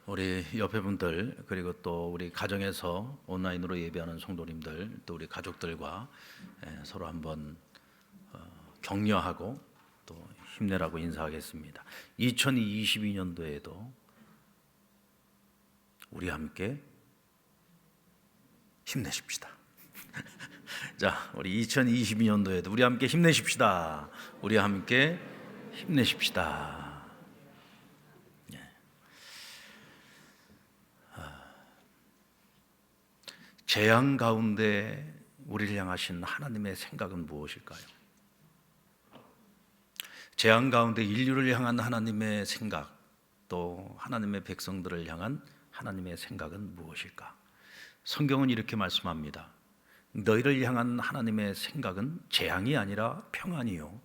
우리 옆에 분들 그리고 또 우리 가정에서 온라인으로 예배하는 성도님들 또 우리 가족들과 서로 한번 격려하고 또 힘내라고 인사하겠습니다. 2022년도에도 우리 함께 힘내십시다. 자, 우리 2022년도에도 우리 함께 힘내십시다. 우리 함께 힘내십시다. 재앙 가운데 우리를 향하신 하나님의 생각은 무엇일까요? 재앙 가운데 인류를 향한 하나님의 생각, 또 하나님의 백성들을 향한 하나님의 생각은 무엇일까? 성경은 이렇게 말씀합니다. 너희를 향한 하나님의 생각은 재앙이 아니라 평안이요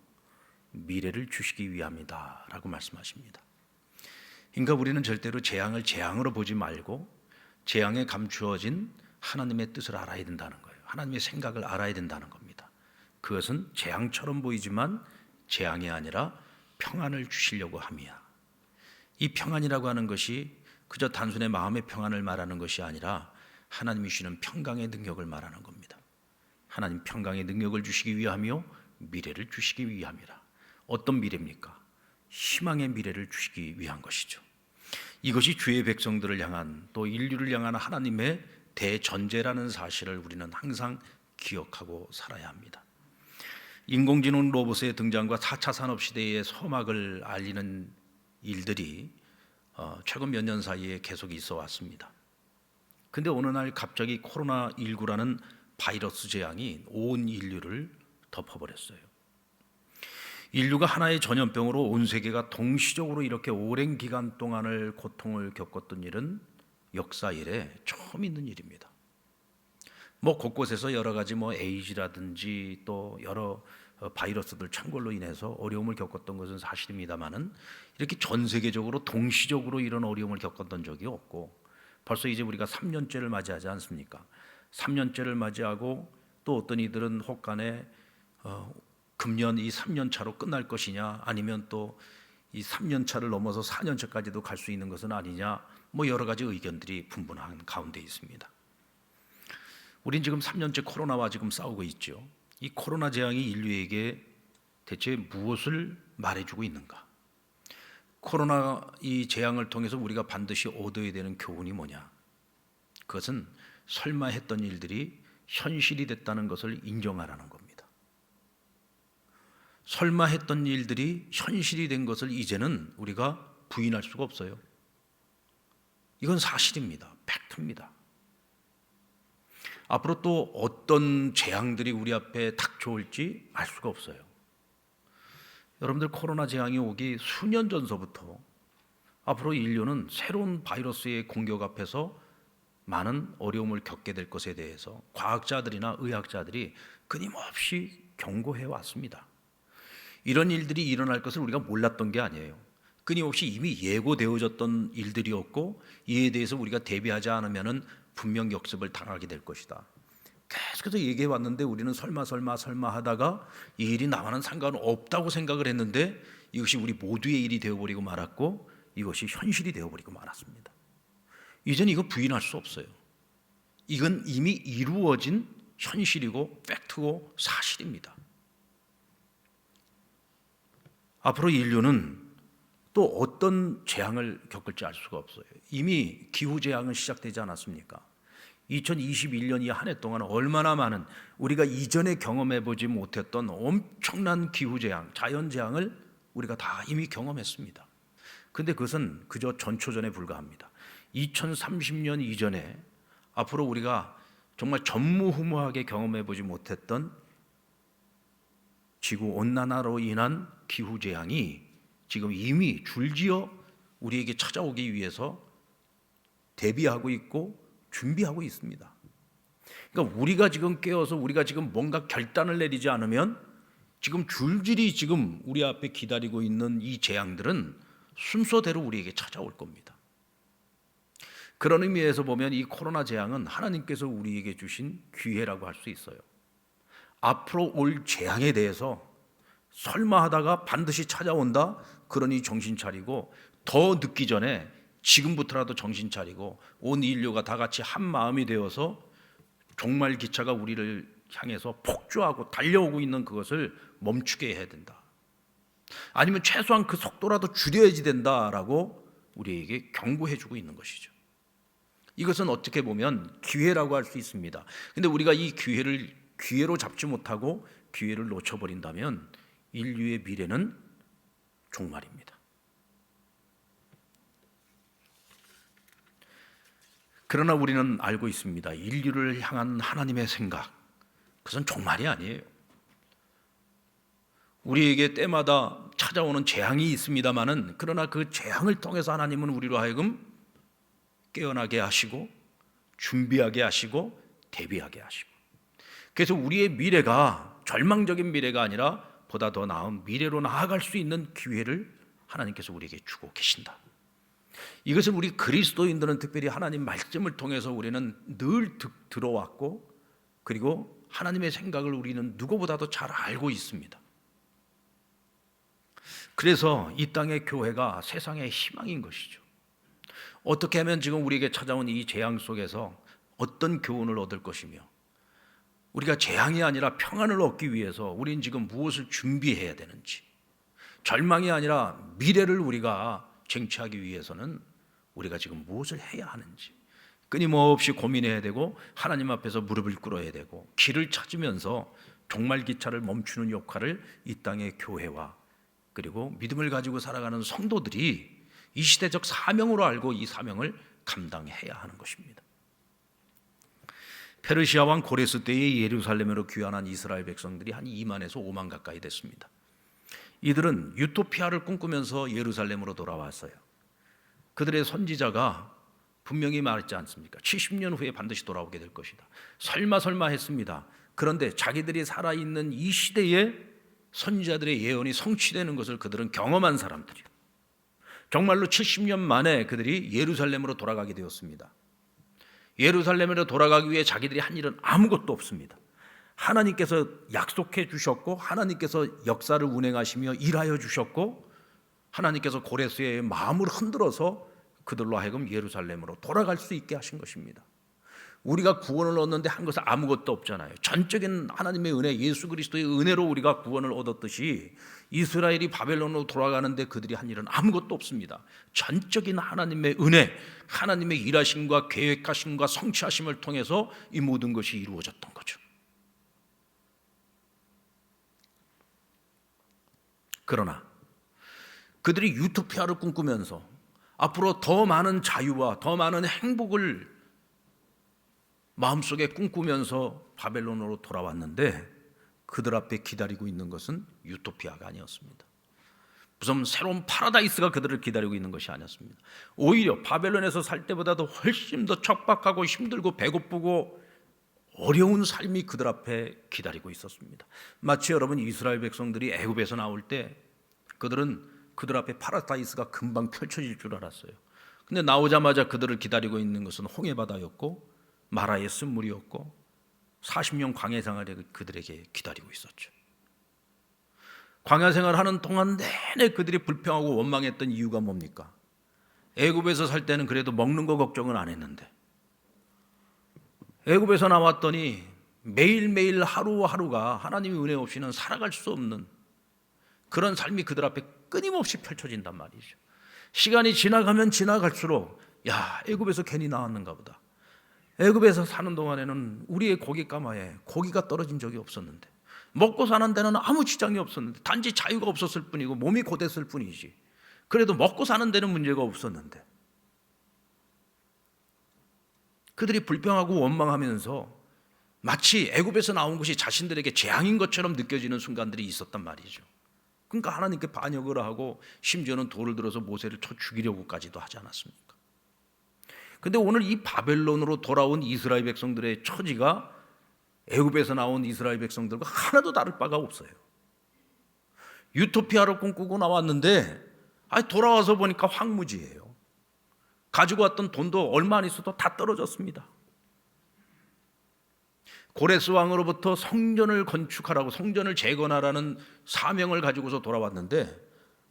미래를 주시기 위함이다 라고 말씀하십니다. 그러니까 우리는 절대로 재앙을 재앙으로 보지 말고 재앙에 감추어진 하나님의 뜻을 알아야 된다는 거예요. 하나님의 생각을 알아야 된다는 겁니다. 그것은 재앙처럼 보이지만 재앙이 아니라 평안을 주시려고 함이야. 이 평안이라고 하는 것이 그저 단순히 마음의 평안을 말하는 것이 아니라 하나님이 주시는 평강의 능력을 말하는 겁니다. 하나님 평강의 능력을 주시기 위함이요 미래를 주시기 위함이라. 어떤 미래입니까? 희망의 미래를 주시기 위한 것이죠. 이것이 주의 백성들을 향한 또 인류를 향한 하나님의 대전제라는 사실을 우리는 항상 기억하고 살아야 합니다. 인공지능 로봇의 등장과 4차 산업시대의 서막을 알리는 일들이 최근 몇 년 사이에 계속 있어 왔습니다. 근데 어느 날 갑자기 코로나19라는 바이러스 재앙이 온 인류를 덮어버렸어요. 인류가 하나의 전염병으로 온 세계가 동시적으로 이렇게 오랜 기간 동안을 고통을 겪었던 일은 역사 이래 처음 있는 일입니다. 곳곳에서 여러 가지 에이즈라든지 또 여러 바이러스들 창궐로 인해서 어려움을 겪었던 것은 사실입니다만은 이렇게 전 세계적으로 동시적으로 이런 어려움을 겪었던 적이 없고 벌써 이제 우리가 3년째를 맞이하지 않습니까? 3년째를 맞이하고 또 어떤 이들은 혹간에 금년 이 3년 차로 끝날 것이냐 아니면 또 이 3년 차를 넘어서 4년 차까지도 갈 수 있는 것은 아니냐 여러 가지 의견들이 분분한 가운데 있습니다. 우린 지금 3년째 코로나와 지금 싸우고 있죠. 이 코로나 재앙이 인류에게 대체 무엇을 말해주고 있는가? 코로나 이 재앙을 통해서 우리가 반드시 얻어야 되는 교훈이 뭐냐? 그것은 설마 했던 일들이 현실이 됐다는 것을 인정하라는 겁니다. 설마 했던 일들이 현실이 된 것을 이제는 우리가 부인할 수가 없어요. 이건 사실입니다. 팩트입니다. 앞으로 또 어떤 재앙들이 우리 앞에 닥쳐올지 알 수가 없어요. 여러분들 코로나 재앙이 오기 수년 전서부터 앞으로 인류는 새로운 바이러스의 공격 앞에서 많은 어려움을 겪게 될 것에 대해서 과학자들이나 의학자들이 끊임없이 경고해 왔습니다. 이런 일들이 일어날 것을 우리가 몰랐던 게 아니에요. 끊임없이 이미 예고되어졌던 일들이었고 이에 대해서 우리가 대비하지 않으면 분명 역습을 당하게 될 것이다. 계속해서 얘기해 왔는데 우리는 설마 하다가 이 일이 나와는 상관없다고 생각을 했는데 이것이 우리 모두의 일이 되어버리고 말았고 이것이 현실이 되어버리고 말았습니다. 이제는 이거 부인할 수 없어요. 이건 이미 이루어진 현실이고 팩트고 사실입니다. 앞으로 인류는 또 어떤 재앙을 겪을지 알 수가 없어요. 이미 기후재앙은 시작되지 않았습니까? 2021년 이 한 해 동안 얼마나 많은 우리가 이전에 경험해보지 못했던 엄청난 기후재앙, 자연재앙을 우리가 다 이미 경험했습니다. 그런데 그것은 그저 전초전에 불과합니다. 2030년 이전에 앞으로 우리가 정말 전무후무하게 경험해보지 못했던 지구온난화로 인한 기후재앙이 지금 이미 줄지어 우리에게 찾아오기 위해서 대비하고 있고 준비하고 있습니다. 그러니까 우리가 지금 깨어서 우리가 지금 뭔가 결단을 내리지 않으면 지금 줄줄이 지금 우리 앞에 기다리고 있는 이 재앙들은 순서대로 우리에게 찾아올 겁니다. 그런 의미에서 보면 이 코로나 재앙은 하나님께서 우리에게 주신 기회라고 할 수 있어요. 앞으로 올 재앙에 대해서 설마 하다가 반드시 찾아온다. 그러니 정신 차리고 더 늦기 전에 지금부터라도 정신 차리고 온 인류가 다 같이 한 마음이 되어서 종말 기차가 우리를 향해서 폭주하고 달려오고 있는 그것을 멈추게 해야 된다. 아니면 최소한 그 속도라도 줄여야지 된다라고 우리에게 경고해 주고 있는 것이죠. 이것은 어떻게 보면 기회라고 할 수 있습니다. 근데 우리가 이 기회를 기회로 잡지 못하고 기회를 놓쳐버린다면 인류의 미래는 종말입니다. 그러나 우리는 알고 있습니다. 인류를 향한 하나님의 생각, 그것은 종말이 아니에요. 우리에게 때마다 찾아오는 재앙이 있습니다마는, 그러나 그 재앙을 통해서 하나님은 우리로 하여금 깨어나게 하시고 준비하게 하시고 대비하게 하시고, 그래서 우리의 미래가 절망적인 미래가 아니라 보다 더 나은 미래로 나아갈 수 있는 기회를 하나님께서 우리에게 주고 계신다. 이것을 우리 그리스도인들은 특별히 하나님 말씀을 통해서 우리는 늘 들어왔고, 그리고 하나님의 생각을 우리는 누구보다도 잘 알고 있습니다. 그래서 이 땅의 교회가 세상의 희망인 것이죠. 어떻게 하면 지금 우리에게 찾아온 이 재앙 속에서 어떤 교훈을 얻을 것이며, 우리가 재앙이 아니라 평안을 얻기 위해서 우리는 지금 무엇을 준비해야 되는지, 절망이 아니라 미래를 우리가 쟁취하기 위해서는 우리가 지금 무엇을 해야 하는지 끊임없이 고민해야 되고, 하나님 앞에서 무릎을 꿇어야 되고, 길을 찾으면서 종말 기차를 멈추는 역할을 이 땅의 교회와 그리고 믿음을 가지고 살아가는 성도들이 이 시대적 사명으로 알고 이 사명을 감당해야 하는 것입니다. 페르시아 왕 고레스 때에 예루살렘으로 귀환한 이스라엘 백성들이 한 2만에서 5만 가까이 됐습니다. 이들은 유토피아를 꿈꾸면서 예루살렘으로 돌아왔어요. 그들의 선지자가 분명히 말했지 않습니까? 70년 후에 반드시 돌아오게 될 것이다. 설마 했습니다. 그런데 자기들이 살아있는 이 시대에 선지자들의 예언이 성취되는 것을 그들은 경험한 사람들이에요. 정말로 70년 만에 그들이 예루살렘으로 돌아가게 되었습니다. 예루살렘으로 돌아가기 위해 자기들이 한 일은 아무것도 없습니다. 하나님께서 약속해 주셨고, 하나님께서 역사를 운행하시며 일하여 주셨고, 하나님께서 고레스의 마음을 흔들어서 그들로 하여금 예루살렘으로 돌아갈 수 있게 하신 것입니다. 우리가 구원을 얻는데 한 것은 아무것도 없잖아요. 전적인 하나님의 은혜, 예수 그리스도의 은혜로 우리가 구원을 얻었듯이 이스라엘이 바벨론으로 돌아가는데 그들이 한 일은 아무것도 없습니다. 전적인 하나님의 은혜, 하나님의 일하심과 계획하심과 성취하심을 통해서 이 모든 것이 이루어졌던 거죠. 그러나 그들이 유토피아를 꿈꾸면서 앞으로 더 많은 자유와 더 많은 행복을 마음속에 꿈꾸면서 바벨론으로 돌아왔는데, 그들 앞에 기다리고 있는 것은 유토피아가 아니었습니다. 무슨 새로운 파라다이스가 그들을 기다리고 있는 것이 아니었습니다. 오히려 바벨론에서 살 때보다도 훨씬 더 척박하고 힘들고 배고프고 어려운 삶이 그들 앞에 기다리고 있었습니다. 마치 여러분 이스라엘 백성들이 애굽에서 나올 때 그들은 그들 앞에 파라다이스가 금방 펼쳐질 줄 알았어요. 근데 나오자마자 그들을 기다리고 있는 것은 홍해바다였고 마라의 쓴물이었고 40년 광야 생활이 그들에게 기다리고 있었죠. 광야 생활하는 동안 내내 그들이 불평하고 원망했던 이유가 뭡니까? 애굽에서 살 때는 그래도 먹는 거 걱정은 안 했는데, 애굽에서 나왔더니 매일매일 하루하루가 하나님의 은혜 없이는 살아갈 수 없는 그런 삶이 그들 앞에 끊임없이 펼쳐진단 말이죠. 시간이 지나가면 지나갈수록 애굽에서 괜히 나왔는가 보다. 애굽에서 사는 동안에는 우리의 고깃가마에 고기가 떨어진 적이 없었는데, 먹고 사는 데는 아무 지장이 없었는데, 단지 자유가 없었을 뿐이고 몸이 고됐을 뿐이지, 그래도 먹고 사는 데는 문제가 없었는데, 그들이 불평하고 원망하면서 마치 애굽에서 나온 것이 자신들에게 재앙인 것처럼 느껴지는 순간들이 있었단 말이죠. 그러니까 하나님께 반역을 하고 심지어는 돌을 들어서 모세를 쳐 죽이려고까지도 하지 않았습니까? 근데 오늘 이 바벨론으로 돌아온 이스라엘 백성들의 처지가 애굽에서 나온 이스라엘 백성들과 하나도 다를 바가 없어요. 유토피아를 꿈꾸고 나왔는데 돌아와서 보니까 황무지예요. 가지고 왔던 돈도 얼마 안 있어도 다 떨어졌습니다. 고레스 왕으로부터 성전을 건축하라고, 성전을 재건하라는 사명을 가지고서 돌아왔는데,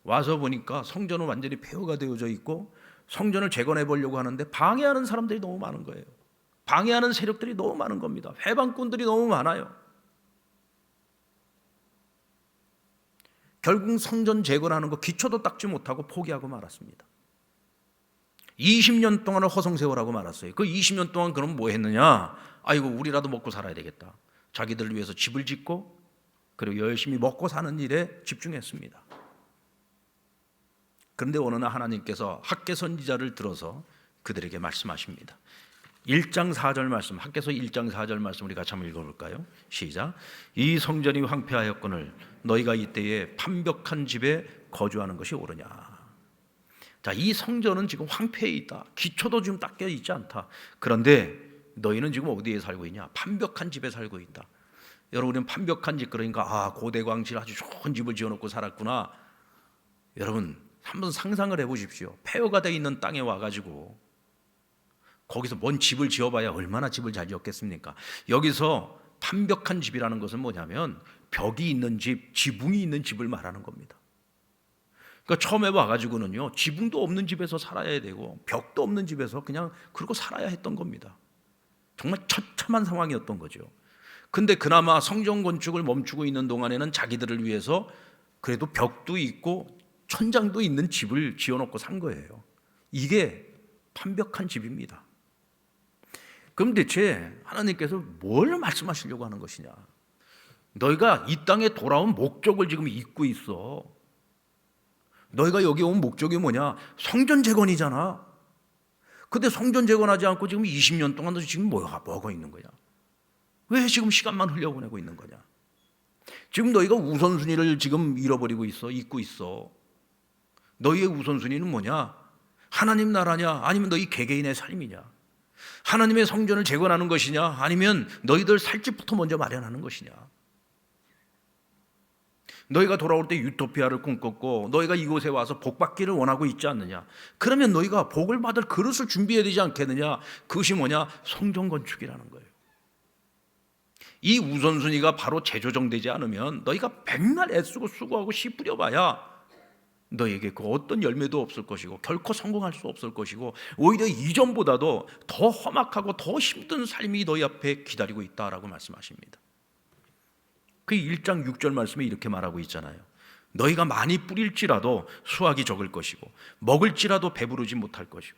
와서 보니까 성전은 완전히 폐허가 되어져 있고 성전을 재건해 보려고 하는데 방해하는 사람들이 너무 많은 거예요. 방해하는 세력들이 너무 많은 겁니다. 회방꾼들이 너무 많아요. 결국 성전 재건하는 거 기초도 닦지 못하고 포기하고 말았습니다. 20년 동안을 허송세월하고 말았어요. 그 20년 동안 그럼 뭐 했느냐? 아이고 우리라도 먹고 살아야 되겠다. 자기들을 위해서 집을 짓고 그리고 열심히 먹고 사는 일에 집중했습니다. 그런데 어느 날 하나님께서 학개 선지자를 들어서 그들에게 말씀하십니다. 1장 4절 말씀, 학개서 1장 4절 말씀 우리 같이 한번 읽어볼까요? 시작. 이 성전이 황폐하였거늘 너희가 이때에 판벽한 집에 거주하는 것이 옳으냐. 자, 이 성전은 지금 황폐해 있다. 기초도 지금 닦여 있지 않다. 그런데 너희는 지금 어디에 살고 있냐? 판벽한 집에 살고 있다. 여러분, 우리는 판벽한 집 그러니까 고대 광실 아주 좋은 집을 지어놓고 살았구나. 여러분 한번 상상을 해보십시오. 폐허가 되어 있는 땅에 와가지고 거기서 뭔 집을 지어봐야 얼마나 집을 잘 지었겠습니까? 여기서 판벽한 집이라는 것은 뭐냐면 벽이 있는 집, 지붕이 있는 집을 말하는 겁니다. 그러니까 처음에 와가지고는요, 지붕도 없는 집에서 살아야 되고 벽도 없는 집에서 그냥 그러고 살아야 했던 겁니다. 정말 처참한 상황이었던 거죠. 근데 그나마 성전 건축을 멈추고 있는 동안에는 자기들을 위해서 그래도 벽도 있고 천장도 있는 집을 지어놓고 산 거예요. 이게 판벽한 집입니다. 그럼 대체 하나님께서 뭘 말씀하시려고 하는 것이냐? 너희가 이 땅에 돌아온 목적을 지금 잊고 있어. 너희가 여기 온 목적이 뭐냐? 성전 재건이잖아. 근데 성전 재건하지 않고 지금 20년 동안 너 지금 뭐가 있는 거냐? 왜 지금 시간만 흘려보내고 있는 거냐? 지금 너희가 우선순위를 지금 잃어버리고 있어, 잊고 있어. 너희의 우선순위는 뭐냐? 하나님 나라냐? 아니면 너희 개개인의 삶이냐? 하나님의 성전을 재건하는 것이냐? 아니면 너희들 살 집부터 먼저 마련하는 것이냐? 너희가 돌아올 때 유토피아를 꿈꿨고 너희가 이곳에 와서 복받기를 원하고 있지 않느냐? 그러면 너희가 복을 받을 그릇을 준비해야 되지 않겠느냐? 그것이 뭐냐? 성전 건축이라는 거예요. 이 우선순위가 바로 재조정되지 않으면 너희가 백날 애쓰고 수고하고 씨 뿌려봐야 너에게 그 어떤 열매도 없을 것이고 결코 성공할 수 없을 것이고 오히려 이전보다도 더 험악하고 더 힘든 삶이 너희 앞에 기다리고 있다라고 말씀하십니다. 그 1장 6절 말씀에 이렇게 말하고 있잖아요. 너희가 많이 뿌릴지라도 수확이 적을 것이고 먹을지라도 배부르지 못할 것이고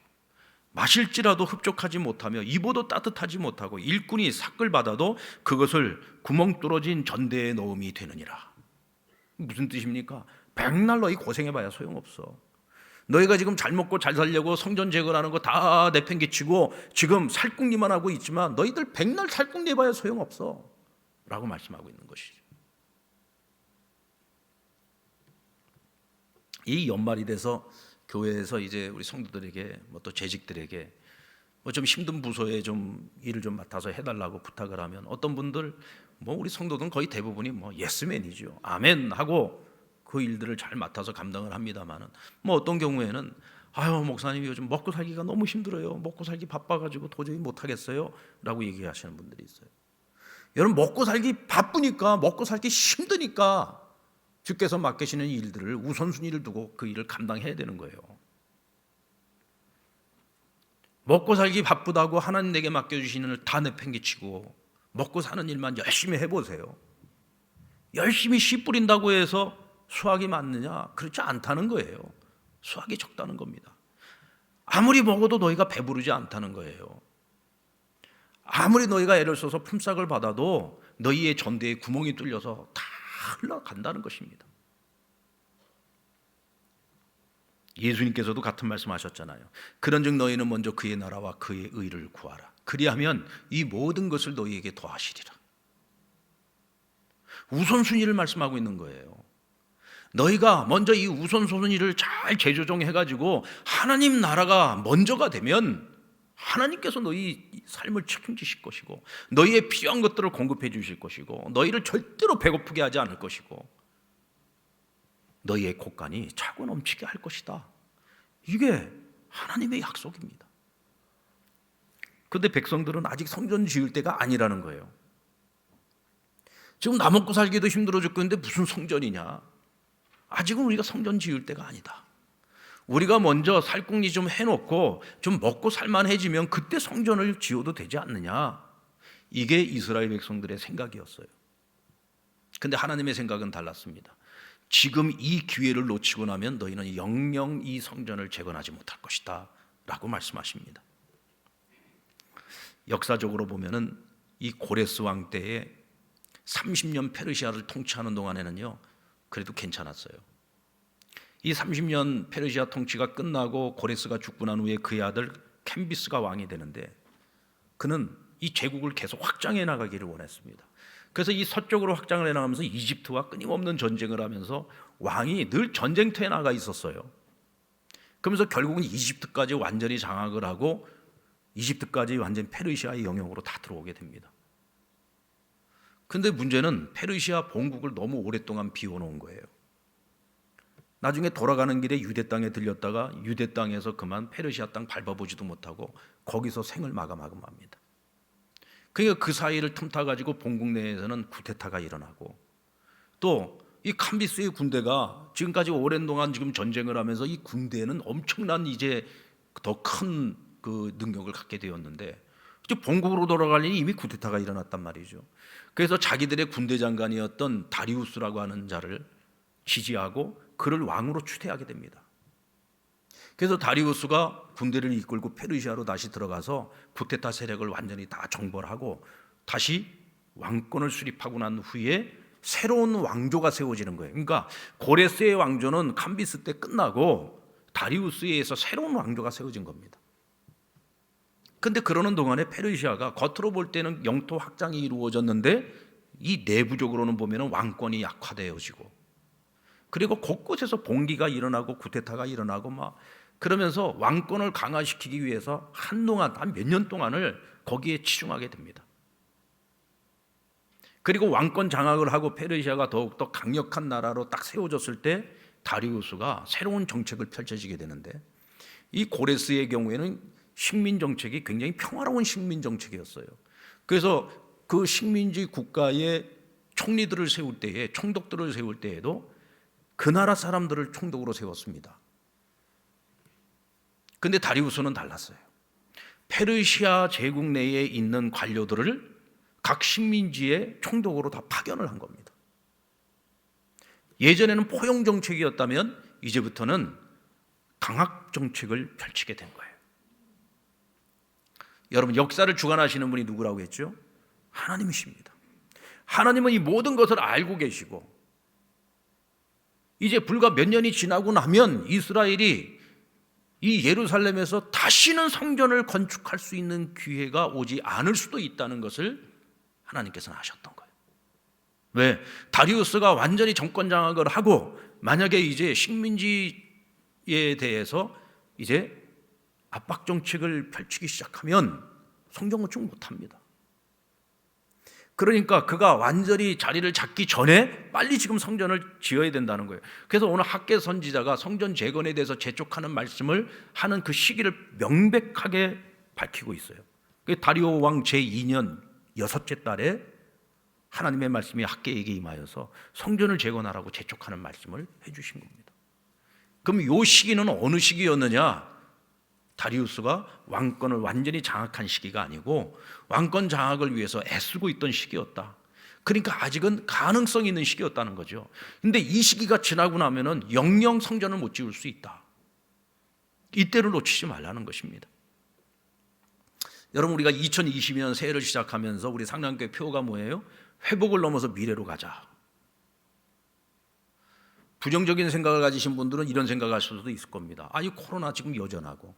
마실지라도 흡족하지 못하며 입어도 따뜻하지 못하고 일꾼이 삭을 받아도 그것을 구멍 뚫어진 전대에 넣음이 되느니라. 무슨 뜻입니까? 백날 너희 고생해봐야 소용없어. 너희가 지금 잘 먹고 잘 살려고 성전 재건하는 거 다 내팽개치고 지금 살궁리만 하고 있지만 너희들 백날 살궁리해봐야 소용없어 라고 말씀하고 있는 것이죠. 이 연말이 돼서 교회에서 이제 우리 성도들에게 또 재직들에게 좀 힘든 부서에 좀 일을 좀 맡아서 해달라고 부탁을 하면 어떤 분들 우리 성도들은 거의 대부분이 예스맨이죠. 아멘 하고 그 일들을 잘 맡아서 감당을 합니다만은 어떤 경우에는 목사님 요즘 먹고 살기가 너무 힘들어요. 먹고 살기 바빠가지고 도저히 못하겠어요 라고 얘기하시는 분들이 있어요. 여러분, 먹고 살기 바쁘니까, 먹고 살기 힘드니까 주께서 맡기시는 일들을 우선순위를 두고 그 일을 감당해야 되는 거예요. 먹고 살기 바쁘다고 하나님 내게 맡겨주시는 일 다 내팽개치고 먹고 사는 일만 열심히 해보세요. 열심히 씨 뿌린다고 해서 수확이 많느냐? 그렇지 않다는 거예요. 수확이 적다는 겁니다. 아무리 먹어도 너희가 배부르지 않다는 거예요. 아무리 너희가 애를 써서 품삯을 받아도 너희의 전대에 구멍이 뚫려서 다 흘러간다는 것입니다. 예수님께서도 같은 말씀하셨잖아요. 그런즉 너희는 먼저 그의 나라와 그의 의를 구하라. 그리하면 이 모든 것을 너희에게 더하시리라. 우선순위를 말씀하고 있는 거예요. 너희가 먼저 이 우선순위를 잘 재조정해가지고 하나님 나라가 먼저가 되면 하나님께서 너희 삶을 책임지실 것이고 너희의 필요한 것들을 공급해 주실 것이고 너희를 절대로 배고프게 하지 않을 것이고 너희의 곳간이 차고 넘치게 할 것이다. 이게 하나님의 약속입니다. 그런데 백성들은 아직 성전 지을 때가 아니라는 거예요. 지금 나 먹고 살기도 힘들어 죽겠는데 무슨 성전이냐? 아직은 우리가 성전 지을 때가 아니다. 우리가 먼저 살궁리 좀 해놓고 좀 먹고 살만해지면 그때 성전을 지어도 되지 않느냐. 이게 이스라엘 백성들의 생각이었어요. 근데 하나님의 생각은 달랐습니다. 지금 이 기회를 놓치고 나면 너희는 영영 이 성전을 재건하지 못할 것이다 라고 말씀하십니다. 역사적으로 보면은 이 고레스 왕 때에 30년 페르시아를 통치하는 동안에는요, 그래도 괜찮았어요. 이 30년 페르시아 통치가 끝나고 고레스가 죽고 난 후에 그의 아들 캄비스가 왕이 되는데, 그는 이 제국을 계속 확장해 나가기를 원했습니다. 그래서 이 서쪽으로 확장을 해 나가면서 이집트와 끊임없는 전쟁을 하면서 왕이 늘 전쟁터에 나가 있었어요. 그러면서 결국은 이집트까지 완전히 장악을 하고 이집트까지 완전히 페르시아의 영역으로 다 들어오게 됩니다. 근데 문제는 페르시아 본국을 너무 오랫동안 비워놓은 거예요. 나중에 돌아가는 길에 유대 땅에 들렸다가 유대 땅에서 그만 페르시아 땅 밟아보지도 못하고 거기서 생을 마감합니다. 그러니까 그 사이를 틈타가지고 본국 내에서는 쿠데타가 일어나고, 또 이 캄비스의 군대가 지금까지 오랜 동안 지금 전쟁을 하면서 이 군대는 엄청난 이제 더 큰 그 능력을 갖게 되었는데, 이제 본국으로 돌아가려니 이미 쿠데타가 일어났단 말이죠. 그래서 자기들의 군대 장관이었던 다리우스라고 하는 자를 지지하고 그를 왕으로 추대하게 됩니다. 그래서 다리우스가 군대를 이끌고 페르시아로 다시 들어가서 쿠데타 세력을 완전히 다 정벌하고 다시 왕권을 수립하고 난 후에 새로운 왕조가 세워지는 거예요. 그러니까 고레스의 왕조는 캄비스 때 끝나고 다리우스에 의해서 새로운 왕조가 세워진 겁니다. 근데 그러는 동안에 페르시아가 겉으로 볼 때는 영토 확장이 이루어졌는데 이 내부적으로는 보면 왕권이 약화되어지고, 그리고 곳곳에서 봉기가 일어나고 쿠데타가 일어나고 막 그러면서 왕권을 강화시키기 위해서 한동안 한 몇 년 동안을 거기에 치중하게 됩니다. 그리고 왕권 장악을 하고 페르시아가 더욱더 강력한 나라로 딱 세워졌을 때 다리우스가 새로운 정책을 펼쳐지게 되는데, 이 고레스의 경우에는 식민 정책이 굉장히 평화로운 식민 정책이었어요. 그래서 그 식민지 국가의 총리들을 세울 때에, 총독들을 세울 때에도 그 나라 사람들을 총독으로 세웠습니다. 근데 다리우스는 달랐어요. 페르시아 제국 내에 있는 관료들을 각 식민지의 총독으로 다 파견을 한 겁니다. 예전에는 포용 정책이었다면 이제부터는 강압 정책을 펼치게 된 거예요. 여러분, 역사를 주관하시는 분이 누구라고 했죠? 하나님이십니다. 하나님은 이 모든 것을 알고 계시고, 이제 불과 몇 년이 지나고 나면 이스라엘이 이 예루살렘에서 다시는 성전을 건축할 수 있는 기회가 오지 않을 수도 있다는 것을 하나님께서는 아셨던 거예요. 왜? 다리우스가 완전히 정권 장악을 하고 만약에 이제 식민지에 대해서 이제 압박 정책을 펼치기 시작하면 성전 건축 못합니다. 그러니까 그가 완전히 자리를 잡기 전에 빨리 지금 성전을 지어야 된다는 거예요. 그래서 오늘 학개 선지자가 성전 재건에 대해서 재촉하는 말씀을 하는 그 시기를 명백하게 밝히고 있어요. 다리오 왕 제2년 6째 달에 하나님의 말씀이 학개에게 임하여서 성전을 재건하라고 재촉하는 말씀을 해주신 겁니다. 그럼 이 시기는 어느 시기였느냐? 다리우스가 왕권을 완전히 장악한 시기가 아니고 왕권 장악을 위해서 애쓰고 있던 시기였다. 그러니까 아직은 가능성이 있는 시기였다는 거죠. 근데 이 시기가 지나고 나면은 영영 성전을 못 지을 수 있다. 이때를 놓치지 말라는 것입니다. 여러분, 우리가 2020년 새해를 시작하면서 우리 상남교회 표가 뭐예요? 회복을 넘어서 미래로 가자. 부정적인 생각을 가지신 분들은 이런 생각을 하실 수도 있을 겁니다. 아니, 코로나 지금 여전하고,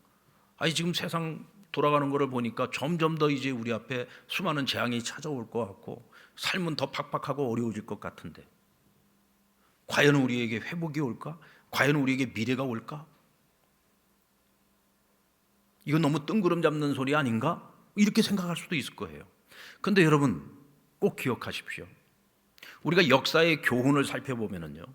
아니 지금 세상 돌아가는 것을 보니까 점점 더 이제 우리 앞에 수많은 재앙이 찾아올 것 같고 삶은 더 팍팍하고 어려워질 것 같은데 과연 우리에게 회복이 올까? 과연 우리에게 미래가 올까? 이건 너무 뜬구름 잡는 소리 아닌가? 이렇게 생각할 수도 있을 거예요. 그런데 여러분 꼭 기억하십시오. 우리가 역사의 교훈을 살펴보면요,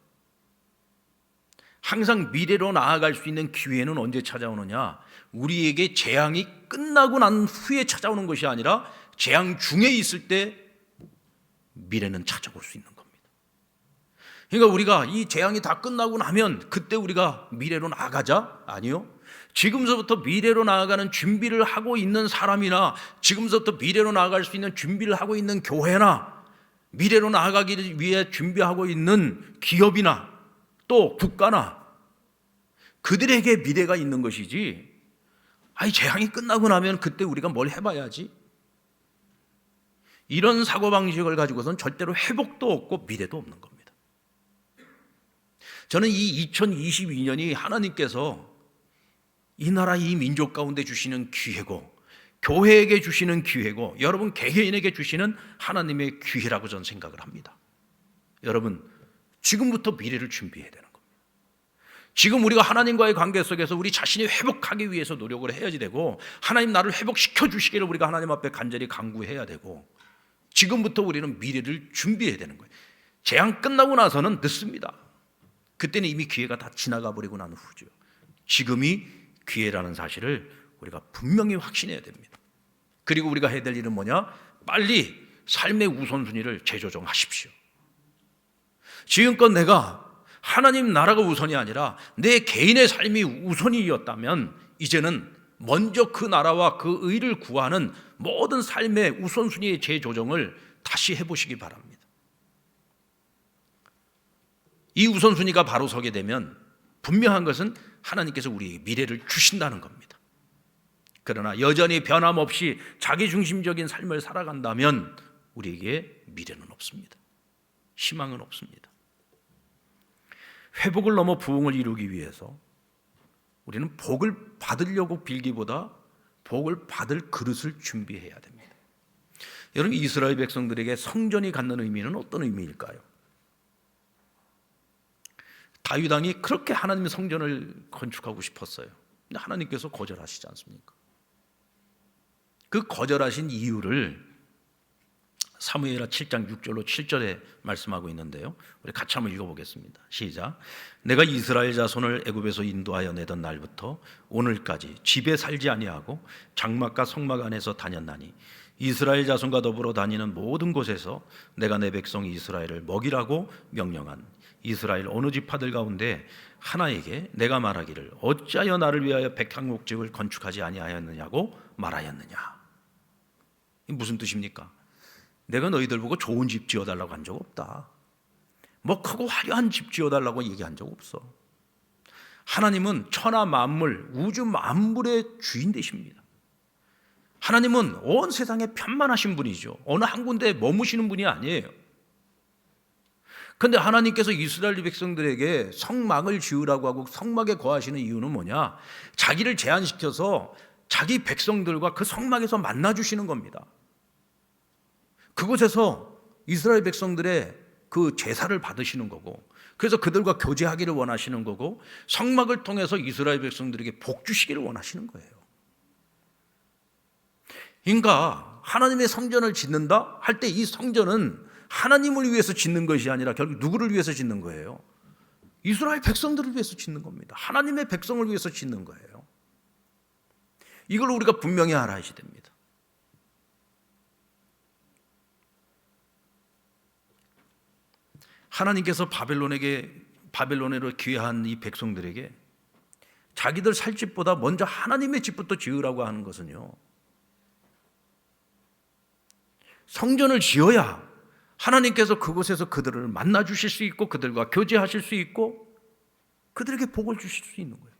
항상 미래로 나아갈 수 있는 기회는 언제 찾아오느냐? 우리에게 재앙이 끝나고 난 후에 찾아오는 것이 아니라 재앙 중에 있을 때 미래는 찾아올 수 있는 겁니다. 그러니까 우리가 이 재앙이 다 끝나고 나면 그때 우리가 미래로 나아가자? 아니요. 지금서부터 미래로 나아가는 준비를 하고 있는 사람이나 지금서부터 미래로 나아갈 수 있는 준비를 하고 있는 교회나 미래로 나아가기 위해 준비하고 있는 기업이나 또 국가나 그들에게 미래가 있는 것이지, 아니 재앙이 끝나고 나면 그때 우리가 뭘 해봐야지, 이런 사고방식을 가지고선 절대로 회복도 없고 미래도 없는 겁니다. 저는 이 2022년이 하나님께서 이 나라 이 민족 가운데 주시는 기회고 교회에게 주시는 기회고 여러분 개개인에게 주시는 하나님의 기회라고 저는 생각을 합니다. 여러분 지금부터 미래를 준비해야 되는 겁니다. 지금 우리가 하나님과의 관계 속에서 우리 자신이 회복하기 위해서 노력을 해야지 되고, 하나님 나를 회복시켜 주시기를 우리가 하나님 앞에 간절히 간구해야 되고, 지금부터 우리는 미래를 준비해야 되는 거예요. 재앙 끝나고 나서는 늦습니다. 그때는 이미 기회가 다 지나가 버리고 난 후죠. 지금이 기회라는 사실을 우리가 분명히 확신해야 됩니다. 그리고 우리가 해야 될 일은 뭐냐? 빨리 삶의 우선순위를 재조정하십시오. 지금껏 내가 하나님 나라가 우선이 아니라 내 개인의 삶이 우선이었다면 이제는 먼저 그 나라와 그 의를 구하는 모든 삶의 우선순위의 재조정을 다시 해보시기 바랍니다. 이 우선순위가 바로 서게 되면 분명한 것은 하나님께서 우리에게 미래를 주신다는 겁니다. 그러나 여전히 변함없이 자기중심적인 삶을 살아간다면 우리에게 미래는 없습니다. 희망은 없습니다. 회복을 넘어 부흥을 이루기 위해서 우리는 복을 받으려고 빌기보다 복을 받을 그릇을 준비해야 됩니다. 여러분, 이스라엘 백성들에게 성전이 갖는 의미는 어떤 의미일까요? 다윗 왕이 그렇게 하나님의 성전을 건축하고 싶었어요. 근데 하나님께서 거절하시지 않습니까? 그 거절하신 이유를 사무엘하 7장 6절로 7절에 말씀하고 있는데요, 우리 같이 한번 읽어보겠습니다. 시작. 내가 이스라엘 자손을 애굽에서 인도하여 내던 날부터 오늘까지 집에 살지 아니하고 장막과 성막 안에서 다녔나니 이스라엘 자손과 더불어 다니는 모든 곳에서 내가 내 백성 이스라엘을 먹이라고 명령한 이스라엘 어느 지파들 가운데 하나에게 내가 말하기를 어찌하여 나를 위하여 백향목집을 건축하지 아니하였느냐고 말하였느냐. 이 무슨 뜻입니까? 내가 너희들 보고 좋은 집 지어달라고 한 적 없다. 뭐 크고 화려한 집 지어달라고 얘기한 적 없어. 하나님은 천하 만물, 우주 만물의 주인 되십니다. 하나님은 온 세상에 편만하신 분이죠. 어느 한 군데에 머무시는 분이 아니에요. 그런데 하나님께서 이스라엘 백성들에게 성막을 지으라고 하고 성막에 거하시는 이유는 뭐냐? 자기를 제한시켜서 자기 백성들과 그 성막에서 만나주시는 겁니다. 그곳에서 이스라엘 백성들의 그 제사를 받으시는 거고, 그래서 그들과 교제하기를 원하시는 거고, 성막을 통해서 이스라엘 백성들에게 복 주시기를 원하시는 거예요. 그러니까 하나님의 성전을 짓는다 할 때 이 성전은 하나님을 위해서 짓는 것이 아니라 결국 누구를 위해서 짓는 거예요? 이스라엘 백성들을 위해서 짓는 겁니다. 하나님의 백성을 위해서 짓는 거예요. 이걸 우리가 분명히 알아야 됩니다. 하나님께서 바벨론으로 귀한 이 백성들에게 자기들 살 집보다 먼저 하나님의 집부터 지으라고 하는 것은요, 성전을 지어야 하나님께서 그곳에서 그들을 만나 주실 수 있고 그들과 교제하실 수 있고 그들에게 복을 주실 수 있는 거예요.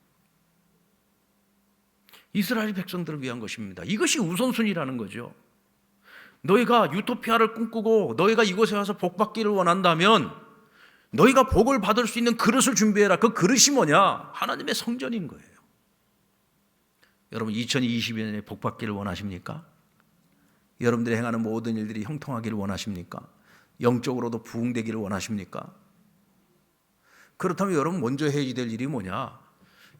이스라엘 백성들을 위한 것입니다. 이것이 우선순위라는 거죠. 너희가 유토피아를 꿈꾸고 너희가 이곳에 와서 복 받기를 원한다면 너희가 복을 받을 수 있는 그릇을 준비해라. 그 그릇이 뭐냐? 하나님의 성전인 거예요. 여러분, 2022년에 복 받기를 원하십니까? 여러분들이 행하는 모든 일들이 형통하기를 원하십니까? 영적으로도 부흥되기를 원하십니까? 그렇다면 여러분 먼저 해야 될 일이 뭐냐?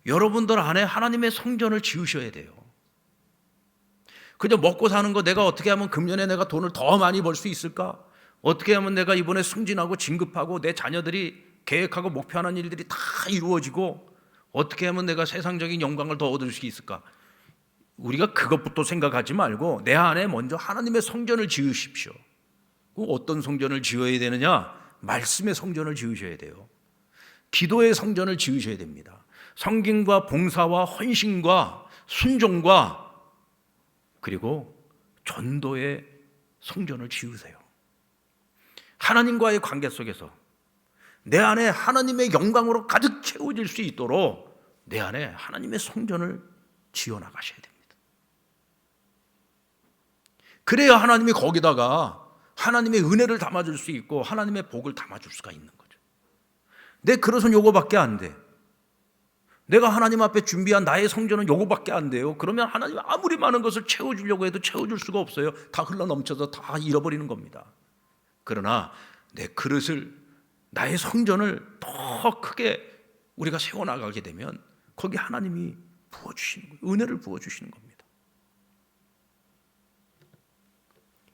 여러분들 안에 하나님의 성전을 지으셔야 돼요. 그냥 먹고 사는 거, 내가 어떻게 하면 금년에 내가 돈을 더 많이 벌 수 있을까? 어떻게 하면 내가 이번에 승진하고 진급하고 내 자녀들이 계획하고 목표하는 일들이 다 이루어지고 어떻게 하면 내가 세상적인 영광을 더 얻을 수 있을까? 우리가 그것부터 생각하지 말고 내 안에 먼저 하나님의 성전을 지으십시오. 어떤 성전을 지어야 되느냐? 말씀의 성전을 지으셔야 돼요. 기도의 성전을 지으셔야 됩니다. 성김과 봉사와 헌신과 순종과 그리고 전도의 성전을 지으세요. 하나님과의 관계 속에서 내 안에 하나님의 영광으로 가득 채워질 수 있도록 내 안에 하나님의 성전을 지어나가셔야 됩니다. 그래야 하나님이 거기다가 하나님의 은혜를 담아줄 수 있고 하나님의 복을 담아줄 수가 있는 거죠. 내 그릇은 요거밖에 안 돼. 내가 하나님 앞에 준비한 나의 성전은 요거밖에 안 돼요. 그러면 하나님 아무리 많은 것을 채워주려고 해도 채워줄 수가 없어요. 다 흘러넘쳐서 다 잃어버리는 겁니다. 그러나 내 그릇을, 나의 성전을 더 크게 우리가 세워나가게 되면 거기 하나님이 부어주시는 거예요. 은혜를 부어주시는 겁니다.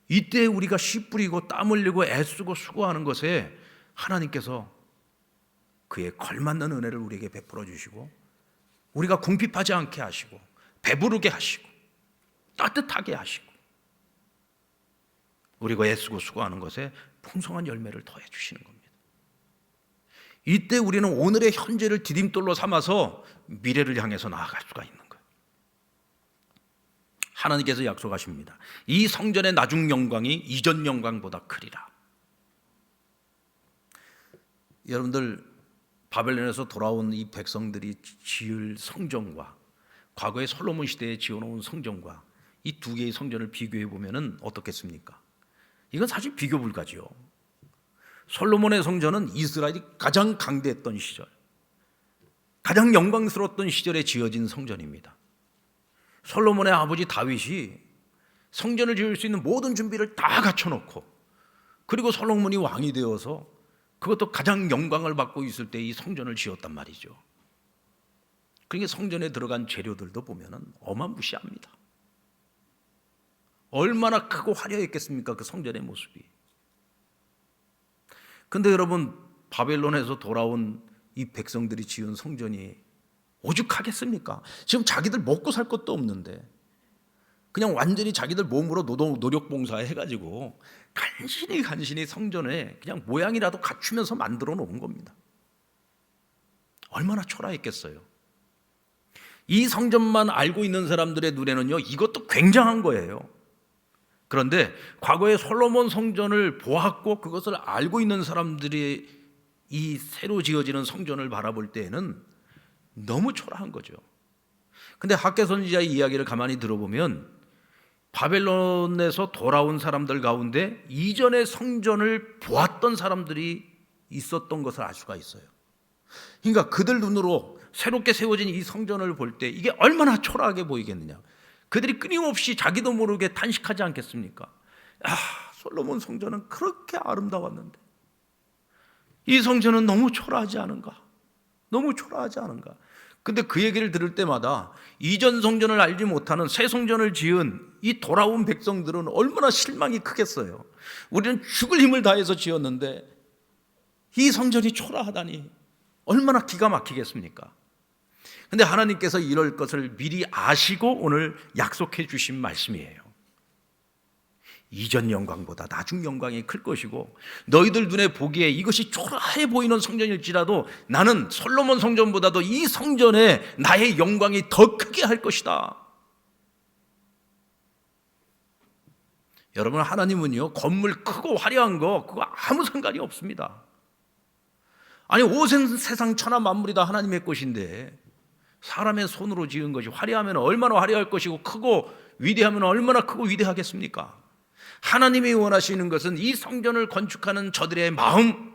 이때 우리가 씨 뿌리고 땀 흘리고 애쓰고 수고하는 것에 하나님께서 그에 걸맞는 은혜를 우리에게 베풀어 주시고 우리가 궁핍하지 않게 하시고 배부르게 하시고 따뜻하게 하시고 우리가 애쓰고 수고하는 것에 풍성한 열매를 더해 주시는 겁니다. 이때 우리는 오늘의 현재를 디딤돌로 삼아서 미래를 향해서 나아갈 수가 있는 거예요. 하나님께서 약속하십니다. 이 성전의 나중 영광이 이전 영광보다 크리라. 여러분들, 바벨론에서 돌아온 이 백성들이 지을 성전과 과거의 솔로몬 시대에 지어놓은 성전과 이 두 개의 성전을 비교해 보면 어떻겠습니까? 이건 사실 비교 불가지요. 솔로몬의 성전은 이스라엘이 가장 강대했던 시절, 가장 영광스러웠던 시절에 지어진 성전입니다. 솔로몬의 아버지 다윗이 성전을 지을 수 있는 모든 준비를 다 갖춰놓고 그리고 솔로몬이 왕이 되어서 그것도 가장 영광을 받고 있을 때 이 성전을 지었단 말이죠. 그러니까 성전에 들어간 재료들도 보면 어마무시합니다. 얼마나 크고 화려했겠습니까? 그 성전의 모습이. 근데 여러분, 바벨론에서 돌아온 이 백성들이 지은 성전이 오죽하겠습니까? 지금 자기들 먹고 살 것도 없는데 그냥 완전히 자기들 몸으로 노력 봉사해가지고 간신히 성전에 그냥 모양이라도 갖추면서 만들어 놓은 겁니다. 얼마나 초라했겠어요. 이 성전만 알고 있는 사람들의 눈에는요, 이것도 굉장한 거예요. 그런데 과거에 솔로몬 성전을 보았고 그것을 알고 있는 사람들이 이 새로 지어지는 성전을 바라볼 때에는 너무 초라한 거죠. 근데 학개 선지자의 이야기를 가만히 들어보면 바벨론에서 돌아온 사람들 가운데 이전의 성전을 보았던 사람들이 있었던 것을 알 수가 있어요. 그러니까 그들 눈으로 새롭게 세워진 이 성전을 볼 때 이게 얼마나 초라하게 보이겠느냐. 그들이 끊임없이 자기도 모르게 탄식하지 않겠습니까? 솔로몬 성전은 그렇게 아름다웠는데 이 성전은 너무 초라하지 않은가? 너무 초라하지 않은가? 근데 그 얘기를 들을 때마다 이전 성전을 알지 못하는 새 성전을 지은 이 돌아온 백성들은 얼마나 실망이 크겠어요. 우리는 죽을 힘을 다해서 지었는데 이 성전이 초라하다니 얼마나 기가 막히겠습니까? 근데 하나님께서 이럴 것을 미리 아시고 오늘 약속해 주신 말씀이에요. 이전 영광보다 나중 영광이 클 것이고 너희들 눈에 보기에 이것이 초라해 보이는 성전일지라도 나는 솔로몬 성전보다도 이 성전에 나의 영광이 더 크게 할 것이다. 여러분, 하나님은요 건물 크고 화려한 거 그거 아무 상관이 없습니다. 아니 온 세상 천하 만물이 다 하나님의 것인데 사람의 손으로 지은 것이 화려하면 얼마나 화려할 것이고 크고 위대하면 얼마나 크고 위대하겠습니까? 하나님이 원하시는 것은 이 성전을 건축하는 저들의 마음,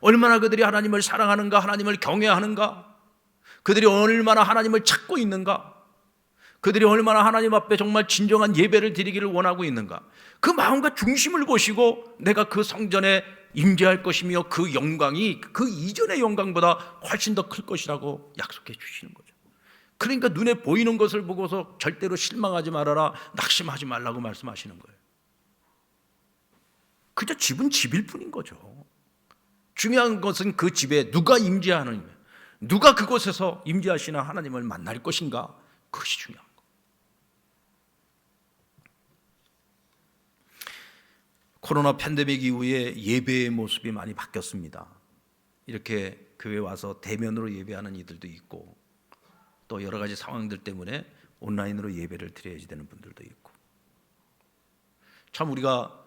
얼마나 그들이 하나님을 사랑하는가, 하나님을 경외하는가, 그들이 얼마나 하나님을 찾고 있는가, 그들이 얼마나 하나님 앞에 정말 진정한 예배를 드리기를 원하고 있는가, 그 마음과 중심을 보시고 내가 그 성전에 임재할 것이며 그 영광이 그 이전의 영광보다 훨씬 더 클 것이라고 약속해 주시는 거죠. 그러니까 눈에 보이는 것을 보고서 절대로 실망하지 말아라, 낙심하지 말라고 말씀하시는 거예요. 그저 집은 집일 뿐인 거죠. 중요한 것은 그 집에 누가 임재하느냐, 누가 그곳에서 임재하시는 하나님을 만날 것인가, 그것이 중요한 거예요. 코로나 팬데믹 이후에 예배의 모습이 많이 바뀌었습니다. 이렇게 교회 와서 대면으로 예배하는 이들도 있고, 또 여러 가지 상황들 때문에 온라인으로 예배를 드려야지 되는 분들도 있고. 참 우리가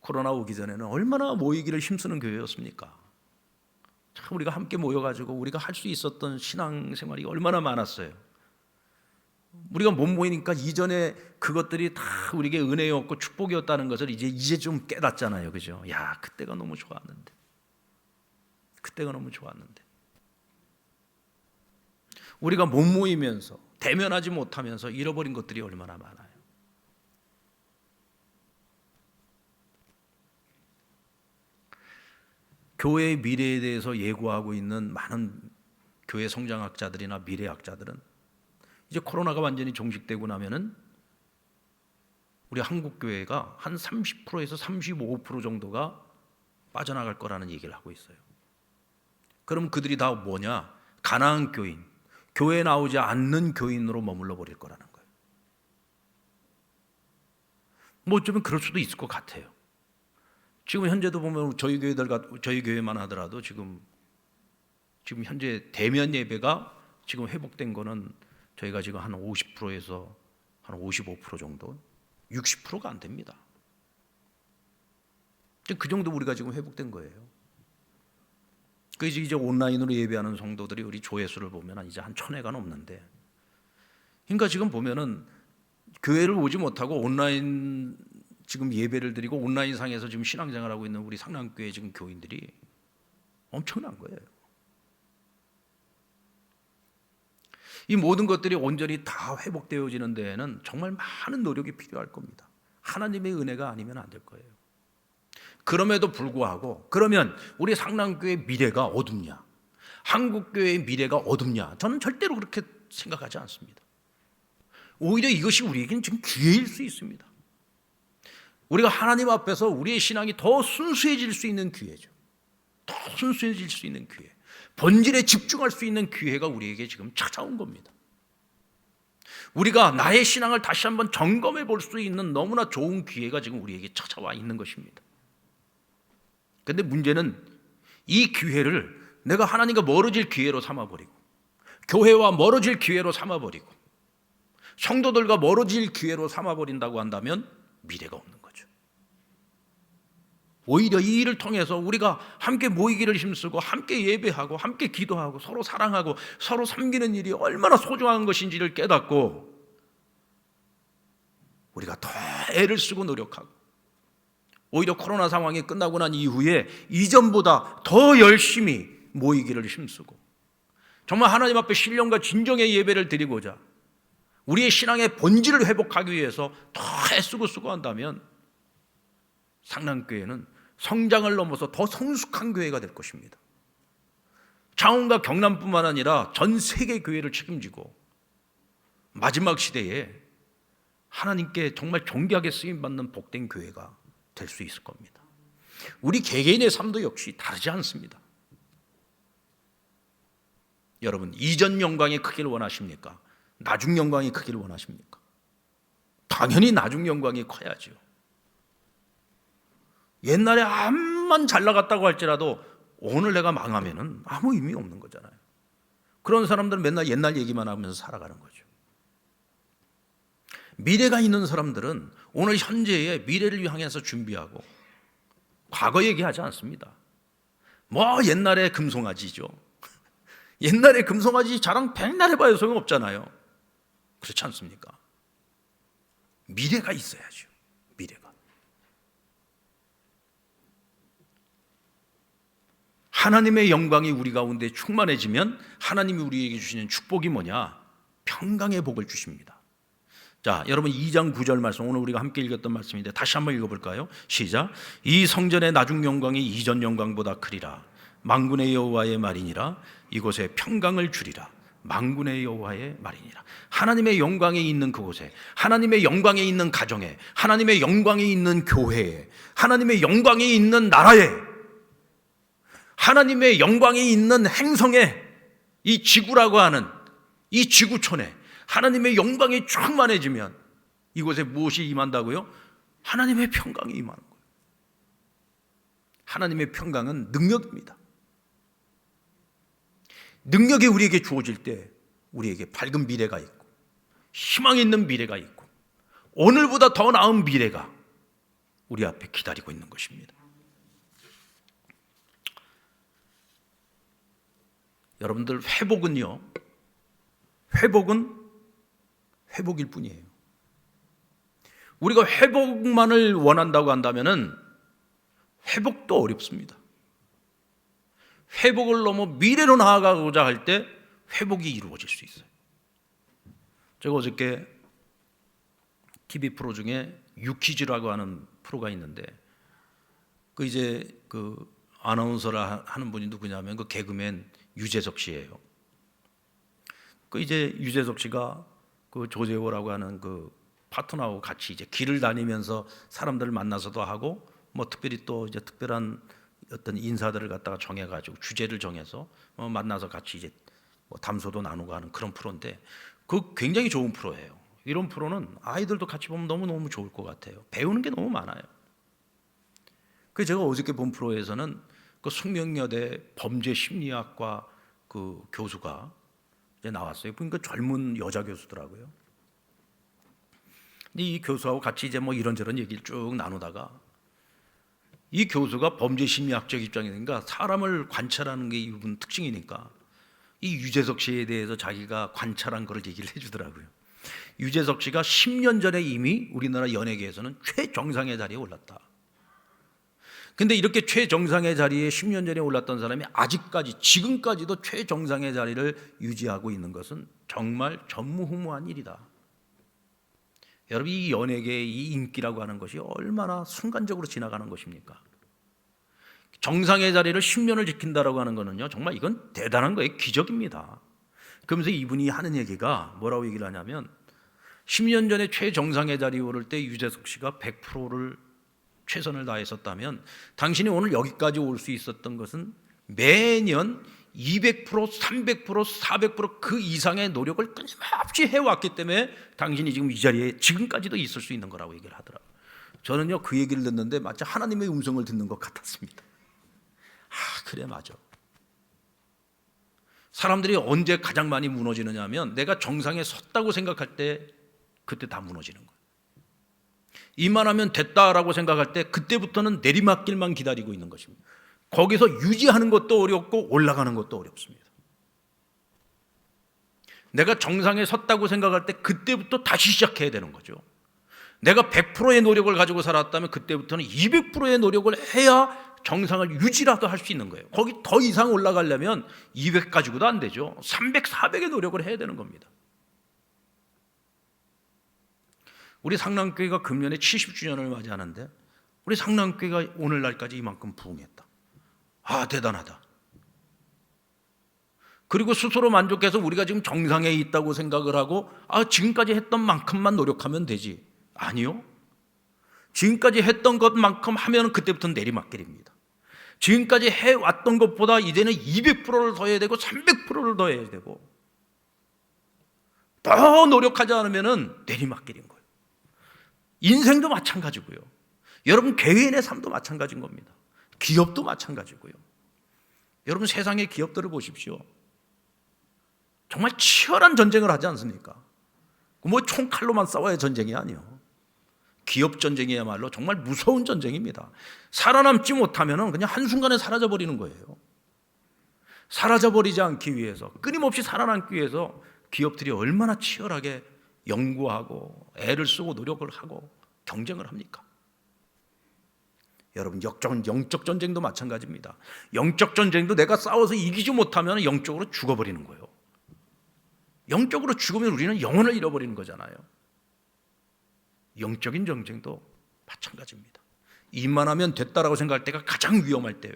코로나 오기 전에는 얼마나 모이기를 힘쓰는 교회였습니까? 참 우리가 함께 모여가지고 우리가 할 수 있었던 신앙생활이 얼마나 많았어요. 우리가 못 모이니까 이전에 그것들이 다 우리에게 은혜였고 축복이었다는 것을 이제 좀 깨닫잖아요, 그죠? 야, 그때가 너무 좋았는데, 그때가 너무 좋았는데. 우리가 못 모이면서 대면하지 못하면서 잃어버린 것들이 얼마나 많아요. 교회의 미래에 대해서 예고하고 있는 많은 교회 성장학자들이나 미래학자들은 이제 코로나가 완전히 종식되고 나면은 우리 한국 교회가 한 30%에서 35% 정도가 빠져나갈 거라는 얘기를 하고 있어요. 그럼 그들이 다 뭐냐? 가나안 교인, 교회에 나오지 않는 교인으로 머물러 버릴 거라는 거예요. 뭐 어쩌면 그럴 수도 있을 것 같아요. 지금 현재도 보면 저희 교회만 하더라도 지금 현재 대면 예배가 지금 회복된 거는 저희가 지금 한 50%에서 한 55% 정도, 60%가 안 됩니다. 그 정도 우리가 지금 회복된 거예요. 그래서 이제 온라인으로 예배하는 성도들이 우리 조회수를 보면 이제 한 1,000회가 넘는데, 그러니까 지금 보면은 교회를 오지 못하고 온라인 지금 예배를 드리고 온라인 상에서 지금 신앙생활하고 있는 우리 상남교회 지금 교인들이 엄청난 거예요. 이 모든 것들이 온전히 다 회복되어지는 데에는 정말 많은 노력이 필요할 겁니다. 하나님의 은혜가 아니면 안 될 거예요. 그럼에도 불구하고 그러면 우리 상남교회의 미래가 어둡냐? 한국교회의 미래가 어둡냐? 저는 절대로 그렇게 생각하지 않습니다. 오히려 이것이 우리에게는 지금 기회일 수 있습니다. 우리가 하나님 앞에서 우리의 신앙이 더 순수해질 수 있는 기회죠. 더 순수해질 수 있는 기회, 본질에 집중할 수 있는 기회가 우리에게 지금 찾아온 겁니다. 우리가 나의 신앙을 다시 한번 점검해 볼 수 있는 너무나 좋은 기회가 지금 우리에게 찾아와 있는 것입니다. 그런데 문제는 이 기회를 내가 하나님과 멀어질 기회로 삼아버리고, 교회와 멀어질 기회로 삼아버리고, 성도들과 멀어질 기회로 삼아버린다고 한다면 미래가 없는 거죠. 오히려 이 일을 통해서 우리가 함께 모이기를 힘쓰고 함께 예배하고 함께 기도하고 서로 사랑하고 서로 섬기는 일이 얼마나 소중한 것인지를 깨닫고 우리가 더 애를 쓰고 노력하고, 오히려 코로나 상황이 끝나고 난 이후에 이전보다 더 열심히 모이기를 힘쓰고 정말 하나님 앞에 신령과 진정의 예배를 드리고자 우리의 신앙의 본질을 회복하기 위해서 더 애쓰고 수고한다면 상남교회는 성장을 넘어서 더 성숙한 교회가 될 것입니다. 창원과 경남뿐만 아니라 전 세계 교회를 책임지고 마지막 시대에 하나님께 정말 존귀하게 쓰임받는 복된 교회가 될 수 있을 겁니다. 우리 개개인의 삶도 역시 다르지 않습니다. 여러분, 이전 영광이 크기를 원하십니까? 나중 영광이 크기를 원하십니까? 당연히 나중 영광이 커야죠. 옛날에 암만 잘 나갔다고 할지라도 오늘 내가 망하면은 아무 의미 없는 거잖아요. 그런 사람들은 맨날 옛날 얘기만 하면서 살아가는 거죠. 미래가 있는 사람들은 오늘 현재의 미래를 향해서 준비하고 과거 얘기하지 않습니다. 뭐 옛날에 금송아지죠. 옛날에 금송아지 자랑 백날 해봐야 소용없잖아요. 그렇지 않습니까? 미래가 있어야죠. 미래가. 하나님의 영광이 우리 가운데 충만해지면 하나님이 우리에게 주시는 축복이 뭐냐? 평강의 복을 주십니다. 자, 여러분 2장 9절 말씀, 오늘 우리가 함께 읽었던 말씀인데 다시 한번 읽어볼까요? 시작. 이 성전의 나중 영광이 이전 영광보다 크리라. 만군의 여호와의 말이니라. 이곳에 평강을 주리라. 만군의 여호와의 말이니라. 하나님의 영광이 있는 그곳에, 하나님의 영광이 있는 가정에, 하나님의 영광이 있는 교회에, 하나님의 영광이 있는 나라에, 하나님의 영광이 있는 행성에, 이 지구라고 하는 이 지구촌에 하나님의 영광이 충만해지면 이곳에 무엇이 임한다고요? 하나님의 평강이 임하는 거예요. 하나님의 평강은 능력입니다. 능력이 우리에게 주어질 때 우리에게 밝은 미래가 있고 희망 있는 미래가 있고 오늘보다 더 나은 미래가 우리 앞에 기다리고 있는 것입니다. 여러분들, 회복은 회복일 뿐이에요. 우리가 회복만을 원한다고 한다면은 회복도 어렵습니다. 회복을 넘어 미래로 나아가고자 할 때 회복이 이루어질 수 있어요. 제가 어저께 TV 프로 중에 유퀴즈라고 하는 프로가 있는데 그 아나운서를 하는 분이 누구냐면 그 개그맨 유재석 씨예요. 유재석 씨가 그 조재호라고 하는 그 파트너하고 같이 이제 길을 다니면서 사람들을 만나서도 하고 뭐 특별히 또 이제 특별한 어떤 인사들을 갖다가 정해가지고 주제를 정해서 만나서 같이 이제 뭐 담소도 나누고 하는 그런 프로인데 그 굉장히 좋은 프로예요. 이런 프로는 아이들도 같이 보면 너무너무 좋을 것 같아요. 배우는 게 너무 많아요. 그 제가 어저께 본 프로에서는 그 숙명여대 범죄심리학과 그 교수가 이제 나왔어요. 그러니까 젊은 여자 교수더라고요. 근데 이 교수하고 같이 이제 뭐 이런저런 얘기를 쭉 나누다가 이 교수가 범죄심리학적 입장이니까 사람을 관찰하는 게 이분 특징이니까 이 유재석 씨에 대해서 자기가 관찰한 거를 얘기를 해주더라고요. 유재석 씨가 10년 전에 이미 우리나라 연예계에서는 최정상의 자리에 올랐다. 근데 이렇게 최정상의 자리에 10년 전에 올랐던 사람이 지금까지도 최정상의 자리를 유지하고 있는 것은 정말 전무후무한 일이다. 여러분, 이 연예계의 이 인기라고 하는 것이 얼마나 순간적으로 지나가는 것입니까? 정상의 자리를 10년을 지킨다라고 하는 것은요, 정말 이건 대단한 거예요. 기적입니다. 그러면서 이분이 하는 얘기가 뭐라고 얘기를 하냐면 10년 전에 최정상의 자리에 오를 때 유재석 씨가 100%를 최선을 다했었다면 당신이 오늘 여기까지 올 수 있었던 것은 매년 200%, 300%, 400% 그 이상의 노력을 끊임없이 해왔기 때문에 당신이 지금 이 자리에 지금까지도 있을 수 있는 거라고 얘기를 하더라고요. 저는요, 그 얘기를 듣는데 마치 하나님의 음성을 듣는 것 같았습니다. 그래, 맞아. 사람들이 언제 가장 많이 무너지느냐 하면 내가 정상에 섰다고 생각할 때 그때 다 무너지는 거예요. 이만하면 됐다라고 생각할 때 그때부터는 내리막길만 기다리고 있는 것입니다. 거기서 유지하는 것도 어렵고 올라가는 것도 어렵습니다. 내가 정상에 섰다고 생각할 때 그때부터 다시 시작해야 되는 거죠. 내가 100%의 노력을 가지고 살았다면 그때부터는 200%의 노력을 해야 정상을 유지라도 할 수 있는 거예요. 거기 더 이상 올라가려면 200 가지고도 안 되죠. 300, 400의 노력을 해야 되는 겁니다. 우리 상남교회가 금년에 70주년을 맞이하는데 우리 상남교회가 오늘날까지 이만큼 부흥했다. 대단하다. 그리고 스스로 만족해서 우리가 지금 정상에 있다고 생각을 하고 지금까지 했던 만큼만 노력하면 되지. 아니요. 지금까지 했던 것만큼 하면 그때부터는 내리막길입니다. 지금까지 해왔던 것보다 이제는 200%를 더 해야 되고 300%를 더 해야 되고 더 노력하지 않으면 내리막길인 거예요. 인생도 마찬가지고요. 여러분, 개인의 삶도 마찬가지인 겁니다. 기업도 마찬가지고요. 여러분, 세상의 기업들을 보십시오. 정말 치열한 전쟁을 하지 않습니까? 뭐 총칼로만 싸워야 전쟁이 아니에요. 기업 전쟁이야말로 정말 무서운 전쟁입니다. 살아남지 못하면 그냥 한순간에 사라져버리는 거예요. 사라져버리지 않기 위해서, 끊임없이 살아남기 위해서 기업들이 얼마나 치열하게 연구하고 애를 쓰고 노력을 하고 경쟁을 합니까? 여러분, 영적 전쟁도 마찬가지입니다. 영적 전쟁도 내가 싸워서 이기지 못하면 영적으로 죽어버리는 거예요. 영적으로 죽으면 우리는 영혼을 잃어버리는 거잖아요. 영적인 전쟁도 마찬가지입니다. 이만하면 됐다라고 생각할 때가 가장 위험할 때요.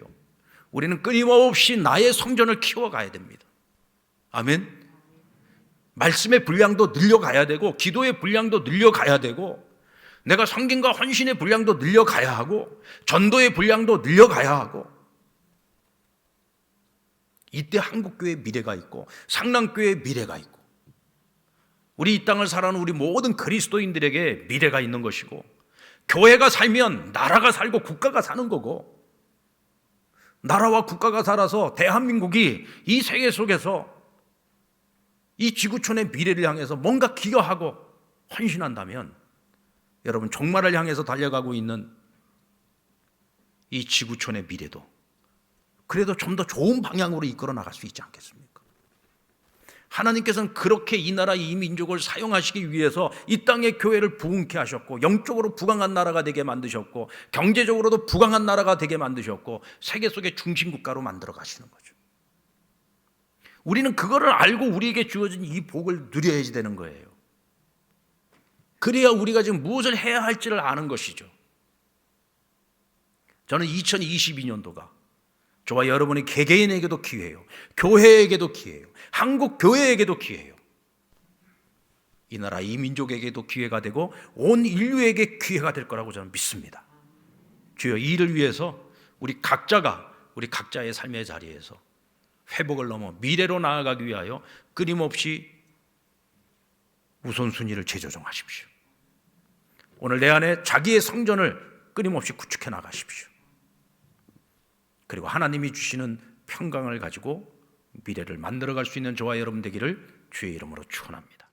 우리는 끊임없이 나의 성전을 키워가야 됩니다. 아멘. 말씀의 분량도 늘려가야 되고 기도의 분량도 늘려가야 되고 내가 성김과 헌신의 분량도 늘려가야 하고 전도의 분량도 늘려가야 하고 이때 한국교회의 미래가 있고 상남교회의 미래가 있고 우리 이 땅을 살아가는 우리 모든 그리스도인들에게 미래가 있는 것이고 교회가 살면 나라가 살고 국가가 사는 거고 나라와 국가가 살아서 대한민국이 이 세계 속에서 이 지구촌의 미래를 향해서 뭔가 기여하고 헌신한다면 여러분, 종말을 향해서 달려가고 있는 이 지구촌의 미래도 그래도 좀 더 좋은 방향으로 이끌어 나갈 수 있지 않겠습니까? 하나님께서는 그렇게 이 나라 이 민족을 사용하시기 위해서 이 땅의 교회를 부흥케 하셨고, 영적으로 부강한 나라가 되게 만드셨고, 경제적으로도 부강한 나라가 되게 만드셨고, 세계 속의 중심국가로 만들어 가시는 거죠. 우리는 그거를 알고 우리에게 주어진 이 복을 누려야지 되는 거예요. 그래야 우리가 지금 무엇을 해야 할지를 아는 것이죠. 저는 2022년도가 저와 여러분의 개개인에게도 기회예요. 교회에게도 기회예요. 한국 교회에게도 기회예요. 이 나라 이 민족에게도 기회가 되고 온 인류에게 기회가 될 거라고 저는 믿습니다. 주여, 이 일을 위해서 우리 각자가 우리 각자의 삶의 자리에서 회복을 넘어 미래로 나아가기 위하여 끊임없이 우선순위를 재조정하십시오. 오늘 내 안에 자기의 성전을 끊임없이 구축해 나가십시오. 그리고 하나님이 주시는 평강을 가지고 미래를 만들어갈 수 있는 저와 여러분 되기를 주의 이름으로 축원합니다.